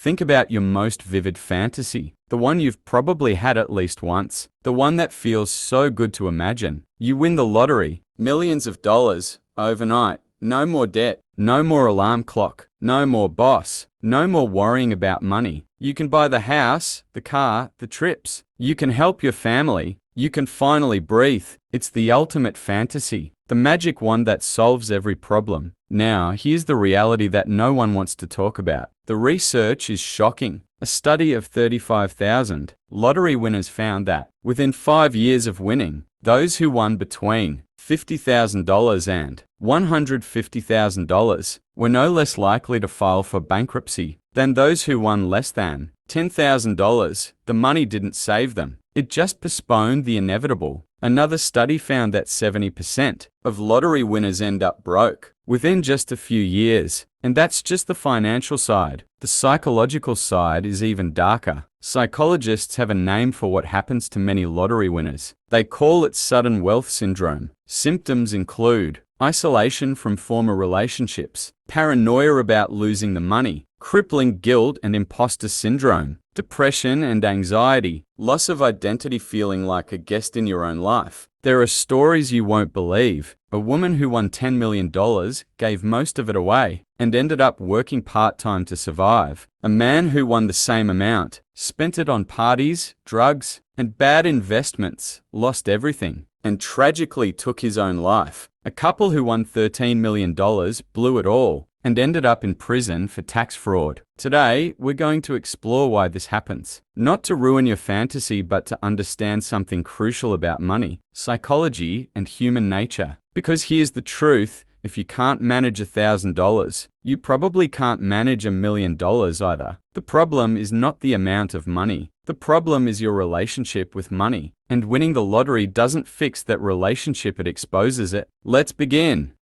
Think about your most vivid fantasy, the one you've probably had at least once, the one that feels so good to imagine. You win the lottery, millions of dollars, overnight. No more debt, no more alarm clock, no more boss, no more worrying about money. You can buy the house, the car, the trips. You can help your family. You can finally breathe. It's the ultimate fantasy, the magic one that solves every problem. Now, here's the reality that no one wants to talk about. The research is shocking. A study of 35,000 lottery winners found that, within 5 years of winning, those who won between $50,000 and $150,000 were no less likely to file for bankruptcy than those who won less than $10,000. The money didn't save them. It just postponed the inevitable. Another study found that 70% of lottery winners end up broke within just a few years. And that's just the financial side. The psychological side is even darker. Psychologists have a name for what happens to many lottery winners. They call it sudden wealth syndrome. Symptoms include isolation from former relationships, paranoia about losing the money, crippling guilt and imposter syndrome, depression and anxiety, loss of identity, feeling like a guest in your own life. There are stories you won't believe. A woman who won $10 million gave most of it away and ended up working part-time to survive. A man who won the same amount spent it on parties, drugs, and bad investments, lost everything, and tragically took his own life. A couple who won $13 million blew it all and ended up in prison for tax fraud. Today, we're going to explore why this happens. Not to ruin your fantasy, but to understand something crucial about money, psychology, and human nature. Because here's the truth, if you can't manage $1,000, you probably can't manage $1 million either. The problem is not the amount of money. The problem is your relationship with money. And winning the lottery doesn't fix that relationship, it exposes it. Let's begin.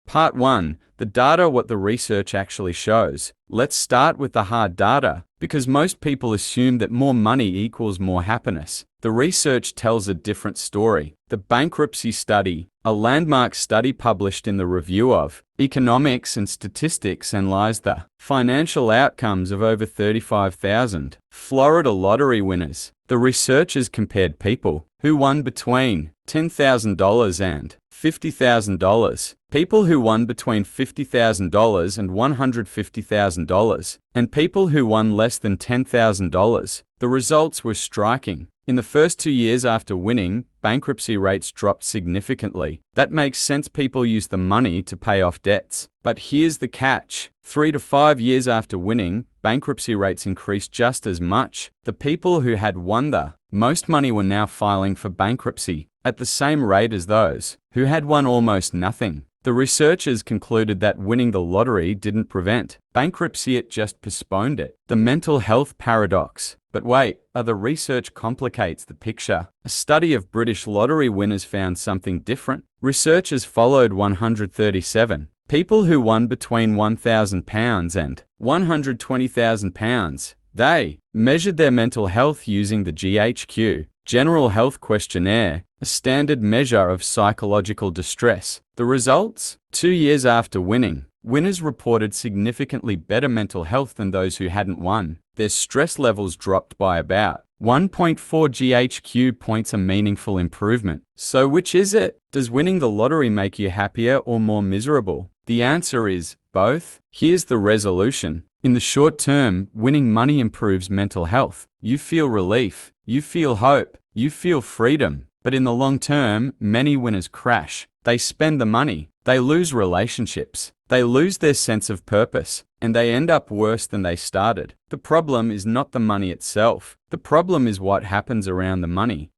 Part 1. The data, what the research actually shows. Let's start with the hard data, because most people assume that more money equals more happiness. The research tells a different story. The bankruptcy study, a landmark study published in the Review of Economics and Statistics, analyzed the financial outcomes of over 35,000 Florida lottery winners. The researchers compared people who won between $10,000 and $50,000, people who won between $50,000 and $150,000, and people who won less than $10,000. The results were striking. In the first 2 years after winning, bankruptcy rates dropped significantly. That makes sense, people use the money to pay off debts. But here's the catch. 3 to 5 years after winning, bankruptcy rates increased just as much. The people who had won the most money were now filing for bankruptcy at the same rate as those who had won almost nothing. The researchers concluded that winning the lottery didn't prevent bankruptcy, it just postponed it. The mental health paradox. But wait, other research complicates the picture. A study of British lottery winners found something different. Researchers followed 137 people who won between £1,000 and £120,000. They measured their mental health using the GHQ, General Health Questionnaire, a standard measure of psychological distress. The results? 2 years after winning, winners reported significantly better mental health than those who hadn't won. Their stress levels dropped by about 1.4 GHQ points, a meaningful improvement. So which is it? Does winning the lottery make you happier or more miserable? The answer is both. Here's the resolution. In the short term, winning money improves mental health. You feel relief, you feel hope, you feel freedom. But in the long term, many winners crash. They spend the money, they lose relationships, they lose their sense of purpose, and they end up worse than they started. The problem is not the money itself. The problem is what happens around the money.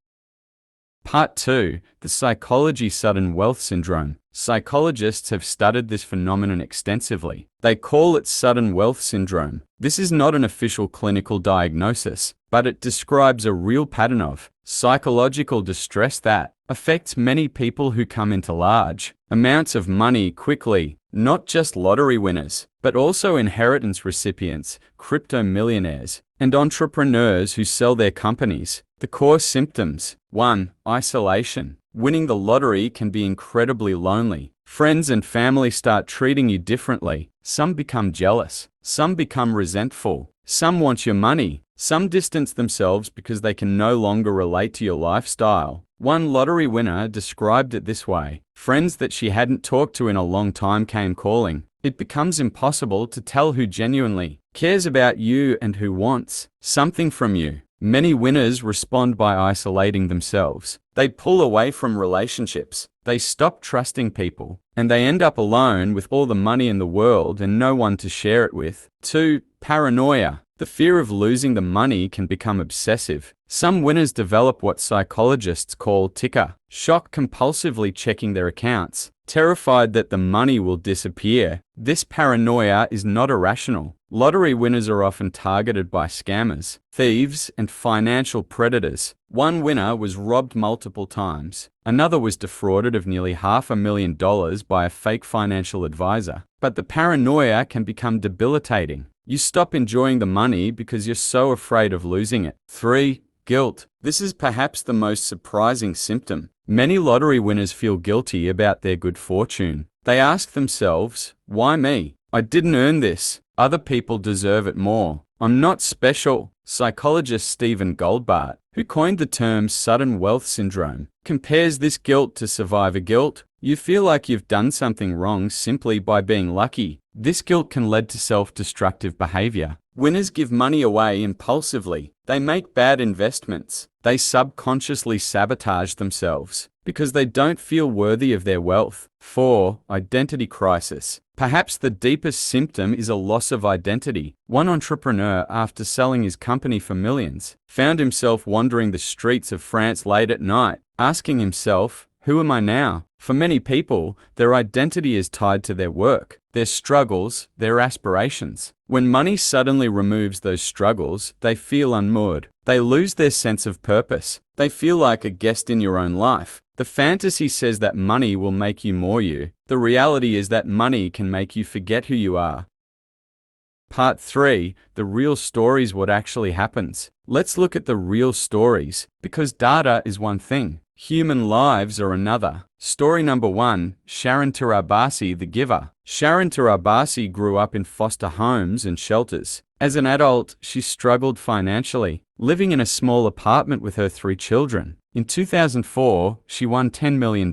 Part 2. The psychology sudden wealth syndrome. Psychologists have studied this phenomenon extensively. They call it sudden wealth syndrome. This is not an official clinical diagnosis, but it describes a real pattern of psychological distress that affects many people who come into large amounts of money quickly, not just lottery winners, but also inheritance recipients, crypto millionaires, and entrepreneurs who sell their companies. The core symptoms. 1. Isolation. Winning the lottery can be incredibly lonely. Friends and family start treating you differently. Some become jealous. Some become resentful. Some want your money. Some distance themselves because they can no longer relate to your lifestyle. One lottery winner described it this way: friends that she hadn't talked to in a long time came calling. It becomes impossible to tell who genuinely cares about you and who wants something from you. Many winners respond by isolating themselves. They pull away from relationships. They stop trusting people. And they end up alone with all the money in the world and no one to share it with. 2. Paranoia. The fear of losing the money can become obsessive. Some winners develop what psychologists call ticker shock, compulsively checking their accounts, terrified that the money will disappear. This paranoia is not irrational. Lottery winners are often targeted by scammers, thieves, and financial predators. One winner was robbed multiple times. Another was defrauded of nearly $500,000 by a fake financial advisor. But the paranoia can become debilitating. You stop enjoying the money because you're so afraid of losing it. 3. Guilt. This is perhaps the most surprising symptom. Many lottery winners feel guilty about their good fortune. They ask themselves, why me? I didn't earn this. Other people deserve it more. I'm not special. Psychologist Stephen Goldbart, who coined the term sudden wealth syndrome, compares this guilt to survivor guilt. You feel like you've done something wrong simply by being lucky. This guilt can lead to self-destructive behavior. Winners give money away impulsively. They make bad investments. They subconsciously sabotage themselves because they don't feel worthy of their wealth. 4. Identity crisis. Perhaps the deepest symptom is a loss of identity. One entrepreneur, after selling his company for millions, found himself wandering the streets of France late at night, asking himself, who am I now? For many people, their identity is tied to their work, their struggles, their aspirations. When money suddenly removes those struggles, they feel unmoored. They lose their sense of purpose. They feel like a guest in your own life. The fantasy says that money will make you more you. The reality is that money can make you forget who you are. Part 3. The real stories: what actually happens. Let's look at the real stories, because data is one thing. Human lives are another. Story number 1, Sharon Tarabasi, the giver. Sharon Tarabasi grew up in foster homes and shelters. As an adult, she struggled financially, living in a small apartment with her 3 children. In 2004, she won $10 million.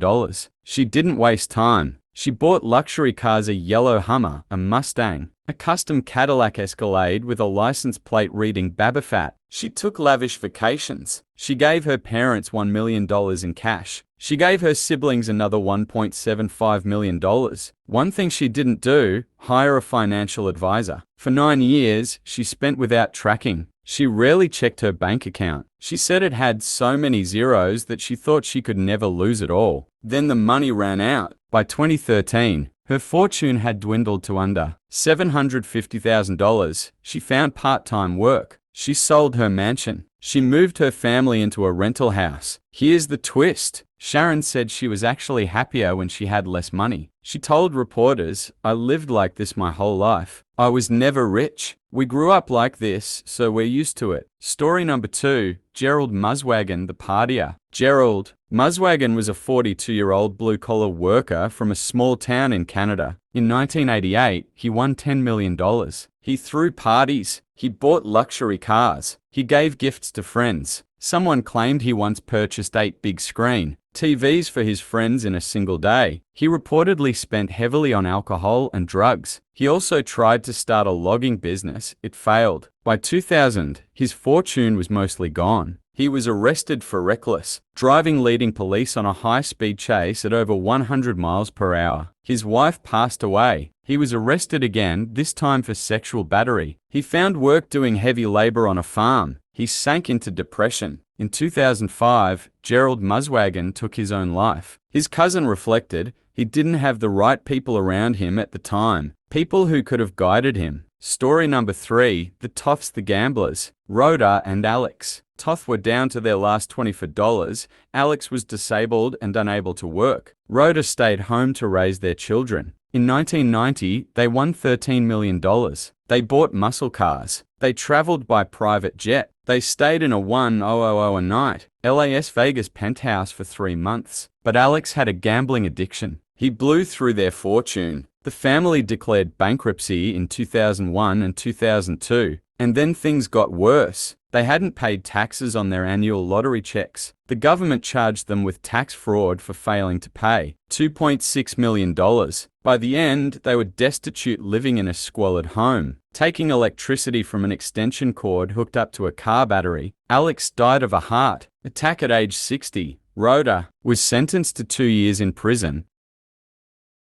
She didn't waste time. She bought luxury cars: a yellow Hummer, a Mustang, a custom Cadillac Escalade with a license plate reading Babafat. She took lavish vacations. She gave her parents $1 million in cash. She gave her siblings another $1.75 million. One thing she didn't do: hire a financial advisor. For 9 years, she spent without tracking. She rarely checked her bank account. She said it had so many zeros that she thought she could never lose it all. Then the money ran out. By 2013, her fortune had dwindled to under $750,000. She found part-time work. She sold her mansion. She moved her family into a rental house. Here's the twist. Sharon said she was actually happier when she had less money. She told reporters, I lived like this my whole life. I was never rich. We grew up like this, so we're used to it. Story number 2, Gerald Muswagon, the partier. Gerald Muswagon was a 42-year-old blue-collar worker from a small town in Canada. In 1988, he won $10 million. He threw parties. He bought luxury cars. He gave gifts to friends. Someone claimed he once purchased 8 big-screen TVs for his friends in a single day. He reportedly spent heavily on alcohol and drugs. He also tried to start a logging business. It failed. By 2000, his fortune was mostly gone. He was arrested for reckless driving, leading police on a high-speed chase at over 100 miles per hour. His wife passed away. He was arrested again, this time for sexual battery. He found work doing heavy labor on a farm. He sank into depression. In 2005, Gerald Muswagon took his own life. His cousin reflected, he didn't have the right people around him at the time, people who could have guided him. Story number 3, the Toths, the gamblers. Rhoda and Alex. Toth were down to their last $20. Alex was disabled and unable to work. Rhoda stayed home to raise their children. In 1990, they won $13 million. They bought muscle cars. They traveled by private jet. They stayed in a 1000 a night LAS Vegas penthouse for 3 months. But Alex had a gambling addiction. He blew through their fortune. The family declared bankruptcy in 2001 and 2002, and then things got worse. They hadn't paid taxes on their annual lottery checks. The government charged them with tax fraud for failing to pay $2.6 million. By the end, they were destitute, living in a squalid home, taking electricity from an extension cord hooked up to a car battery. Alex died of a heart attack at age 60. Rhoda was sentenced to 2 years in prison.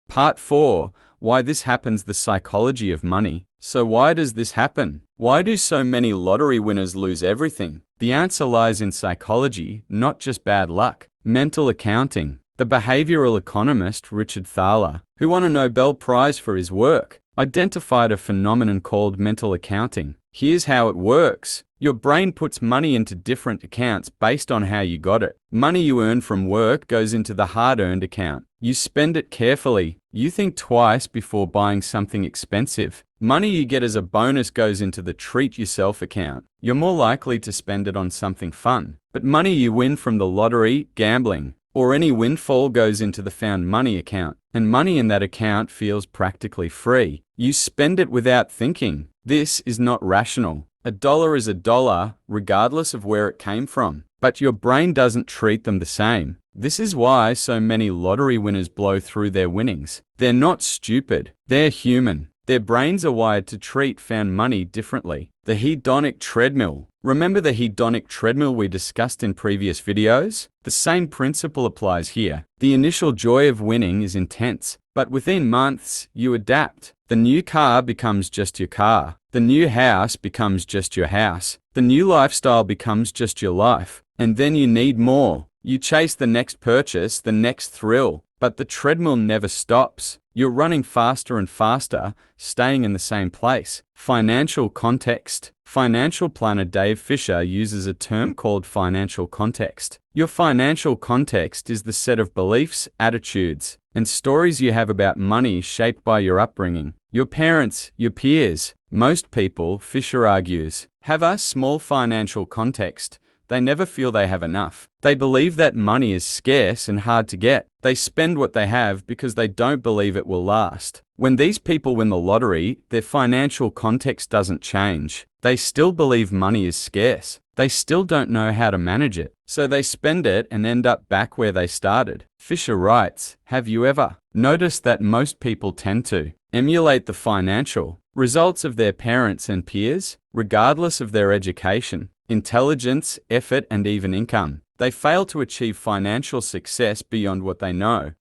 Part 4. Why this happens: the psychology of money. So why does this happen? Why do so many lottery winners lose everything? The answer lies in psychology, not just bad luck. Mental accounting. The behavioral economist Richard Thaler, who won a Nobel Prize for his work, identified a phenomenon called mental accounting. Here's how it works. Your brain puts money into different accounts based on how you got it. Money you earn from work goes into the hard-earned account. You spend it carefully. You think twice before buying something expensive. Money you get as a bonus goes into the treat yourself account. You're more likely to spend it on something fun. But money you win from the lottery, gambling, or any windfall goes into the found money account. And money in that account feels practically free. You spend it without thinking. This is not rational. A dollar is a dollar, regardless of where it came from. But your brain doesn't treat them the same. This is why so many lottery winners blow through their winnings. They're not stupid. They're human. Their brains are wired to treat found money differently. The hedonic treadmill. Remember the hedonic treadmill we discussed in previous videos? The same principle applies here. The initial joy of winning is intense, but within months, you adapt. The new car becomes just your car. The new house becomes just your house. The new lifestyle becomes just your life. And then you need more. You chase the next purchase, the next thrill. But the treadmill never stops. You're running faster and faster, staying in the same place. Financial context. Financial planner Dave Fisher uses a term called financial context. Your financial context is the set of beliefs, attitudes, and stories you have about money shaped by your upbringing, your parents, your peers. Most people, Fisher argues, have a small financial context. They never feel they have enough. They believe that money is scarce and hard to get. They spend what they have because they don't believe it will last. When these people win the lottery, their financial context doesn't change. They still believe money is scarce. They still don't know how to manage it. So they spend it and end up back where they started. Fisher writes, have you ever noticed that most people tend to emulate the financial results of their parents and peers, regardless of their education, intelligence, effort, and even income? They fail to achieve financial success beyond what they know.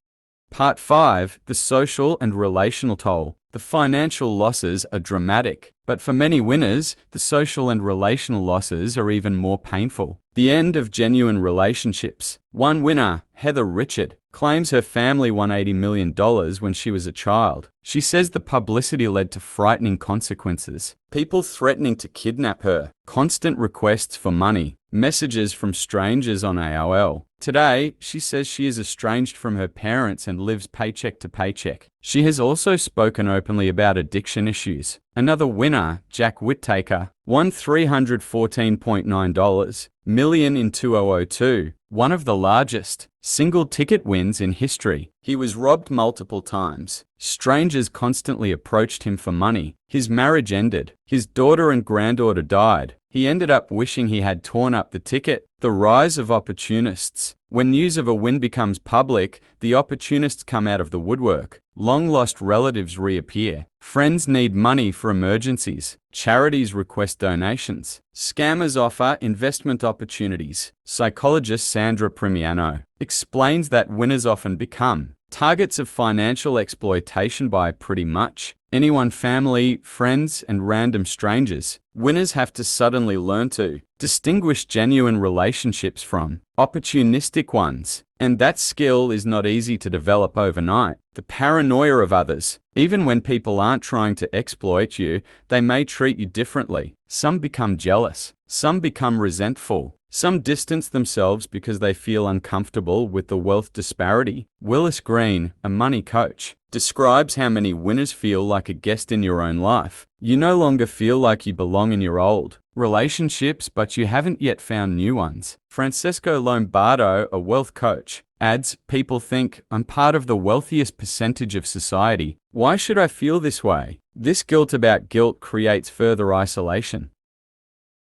Part 5. The social and relational toll. The financial losses are dramatic, but for many winners, the social and relational losses are even more painful. The end of genuine relationships. One winner, Heather Richard, claims her family won $80 million when she was a child. She says the publicity led to frightening consequences. People threatening to kidnap her, constant requests for money, messages from strangers on AOL. Today, she says she is estranged from her parents and lives paycheck to paycheck. She has also spoken openly about addiction issues. Another winner, Jack Whittaker, won $314.9 million in 2002, one of the largest single-ticket wins in history. He was robbed multiple times. Strangers constantly approached him for money. His marriage ended. His daughter and granddaughter died. He ended up wishing he had torn up the ticket. The rise of opportunists. When news of a win becomes public, the opportunists come out of the woodwork. Long-lost relatives reappear. Friends need money for emergencies. Charities request donations. Scammers offer investment opportunities. Psychologist Sandra Primiano explains that winners often become targets of financial exploitation by pretty much anyone, family, friends, and random strangers. Winners have to suddenly learn to distinguish genuine relationships from opportunistic ones. And that skill is not easy to develop overnight. The paranoia of others. Even when people aren't trying to exploit you, they may treat you differently. Some become jealous. Some become resentful. Some distance themselves because they feel uncomfortable with the wealth disparity. Willis Green, a money coach, describes how many winners feel like a guest in your own life. You no longer feel like you belong in your old relationships, but you haven't yet found new ones. Francesco Lombardo, a wealth coach, adds, people think, I'm part of the wealthiest percentage of society. Why should I feel this way? This guilt about guilt creates further isolation.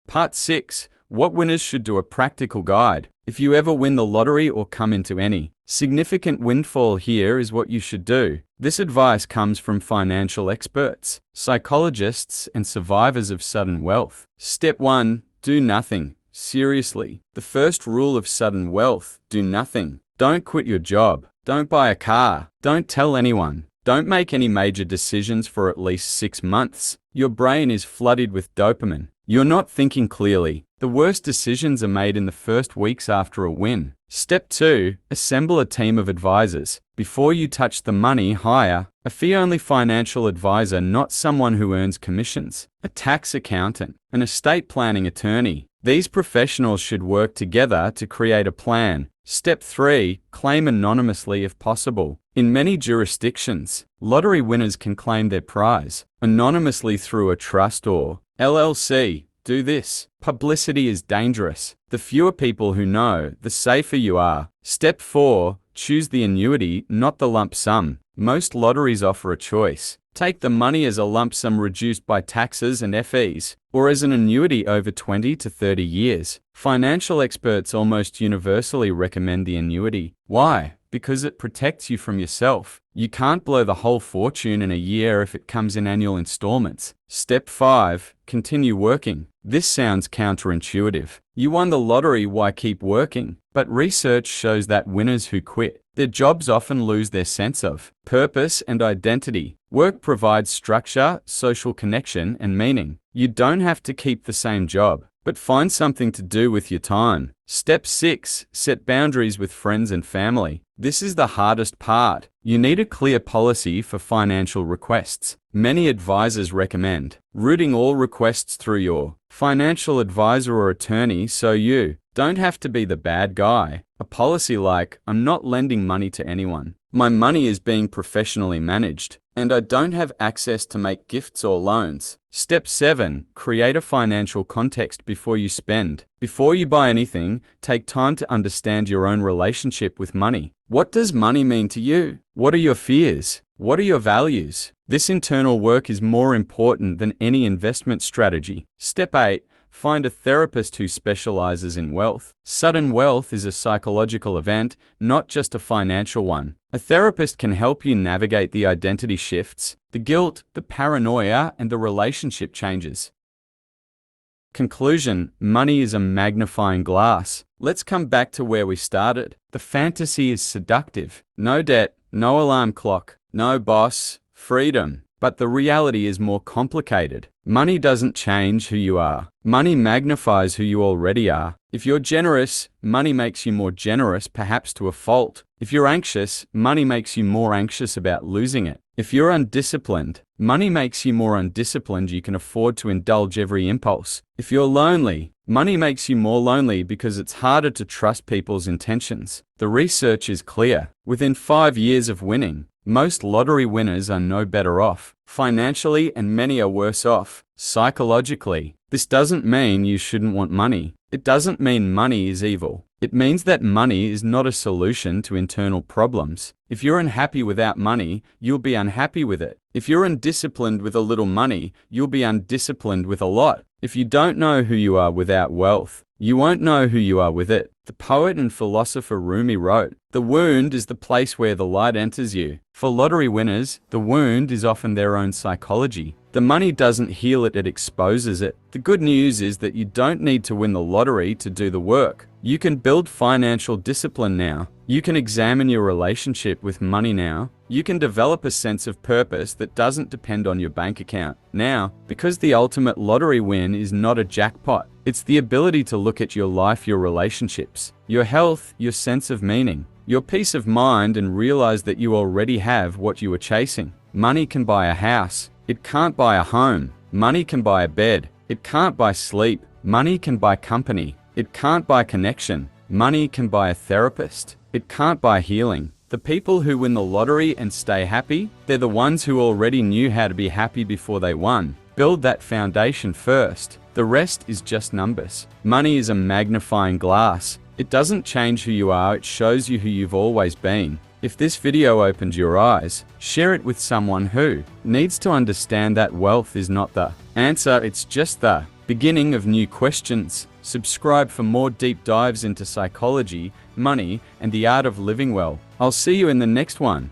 Part 6. What winners should do. A practical guide. If you ever win the lottery or come into any significant windfall, here is what you should do. This advice comes from financial experts, psychologists, and survivors of sudden wealth. Step 1. Do nothing. Seriously. The first rule of sudden wealth: do nothing. Don't quit your job. Don't buy a car. Don't tell anyone. Don't make any major decisions for at least 6 months. Your brain is flooded with dopamine. You're not thinking clearly. The worst decisions are made in the first weeks after a win. Step 2. Assemble a team of advisors. Before you touch the money, hire a fee-only financial advisor, not someone who earns commissions, a tax accountant, an estate planning attorney. These professionals should work together to create a plan. Step 3. Claim anonymously if possible. In many jurisdictions, lottery winners can claim their prize anonymously through a trust or LLC. Do this. Publicity is dangerous. The fewer people who know, the safer you are. Step 4. Choose the annuity, not the lump sum. Most lotteries offer a choice. Take the money as a lump sum reduced by taxes and fees, or as an annuity over 20 to 30 years. Financial experts almost universally recommend the annuity. Why? Because it protects you from yourself. You can't blow the whole fortune in a year if it comes in annual installments. Step 5. Continue working. This sounds counterintuitive. You won the lottery, why keep working? But research shows that winners who quit their jobs often lose their sense of purpose and identity. Work provides structure, social connection, and meaning. You don't have to keep the same job, but find something to do with your time. Step 6. Set boundaries with friends and family. This is the hardest part. You need a clear policy for financial requests. Many advisors recommend routing all requests through your financial advisor or attorney so you don't have to be the bad guy. A policy like, I'm not lending money to anyone. My money is being professionally managed, and I don't have access to make gifts or loans. Step 7. Create a financial context before you spend. Before you buy anything, take time to understand your own relationship with money. What does money mean to you? What are your fears? What are your values? This internal work is more important than any investment strategy. Step 8. Find a therapist who specializes in wealth. Sudden wealth is a psychological event, not just a financial one. A therapist can help you navigate the identity shifts, the guilt, the paranoia, and the relationship changes. Conclusion: money is a magnifying glass. Let's come back to where we started. The fantasy is seductive. No debt, no alarm clock, no boss, freedom. But the reality is more complicated. Money doesn't change who you are. Money magnifies who you already are. If you're generous, money makes you more generous, perhaps to a fault. If you're anxious, money makes you more anxious about losing it. If you're undisciplined, money makes you more undisciplined. You can afford to indulge every impulse. If you're lonely, money makes you more lonely because it's harder to trust people's intentions. The research is clear. Within 5 years of winning, most lottery winners are no better off financially, and many are worse off psychologically. This doesn't mean you shouldn't want money. It doesn't mean money is evil. It means that money is not a solution to internal problems. If you're unhappy without money, you'll be unhappy with it. If you're undisciplined with a little money, you'll be undisciplined with a lot. If you don't know who you are without wealth, you won't know who you are with it. The poet and philosopher Rumi wrote, "The wound is the place where the light enters you." For lottery winners, the wound is often their own psychology. The money doesn't heal it, it exposes it. The good news is that you don't need to win the lottery to do the work. You can build financial discipline now. You can examine your relationship with money now. You can develop a sense of purpose that doesn't depend on your bank account now, because the ultimate lottery win is not a jackpot. It's the ability to look at your life, your relationships, your health, your sense of meaning, your peace of mind, and realize that you already have what you are chasing. Money can buy a house. It can't buy a home. Money can buy a bed. It can't buy sleep. Money can buy company. It can't buy connection. Money can buy a therapist. It can't buy healing. The people who win the lottery and stay happy, they're the ones who already knew how to be happy before they won. Build that foundation first. The rest is just numbers. Money is a magnifying glass. It doesn't change who you are, it shows you who you've always been. If this video opened your eyes, share it with someone who needs to understand that wealth is not the answer, it's just the beginning of new questions. Subscribe for more deep dives into psychology, money, and the art of living well. I'll see you in the next one.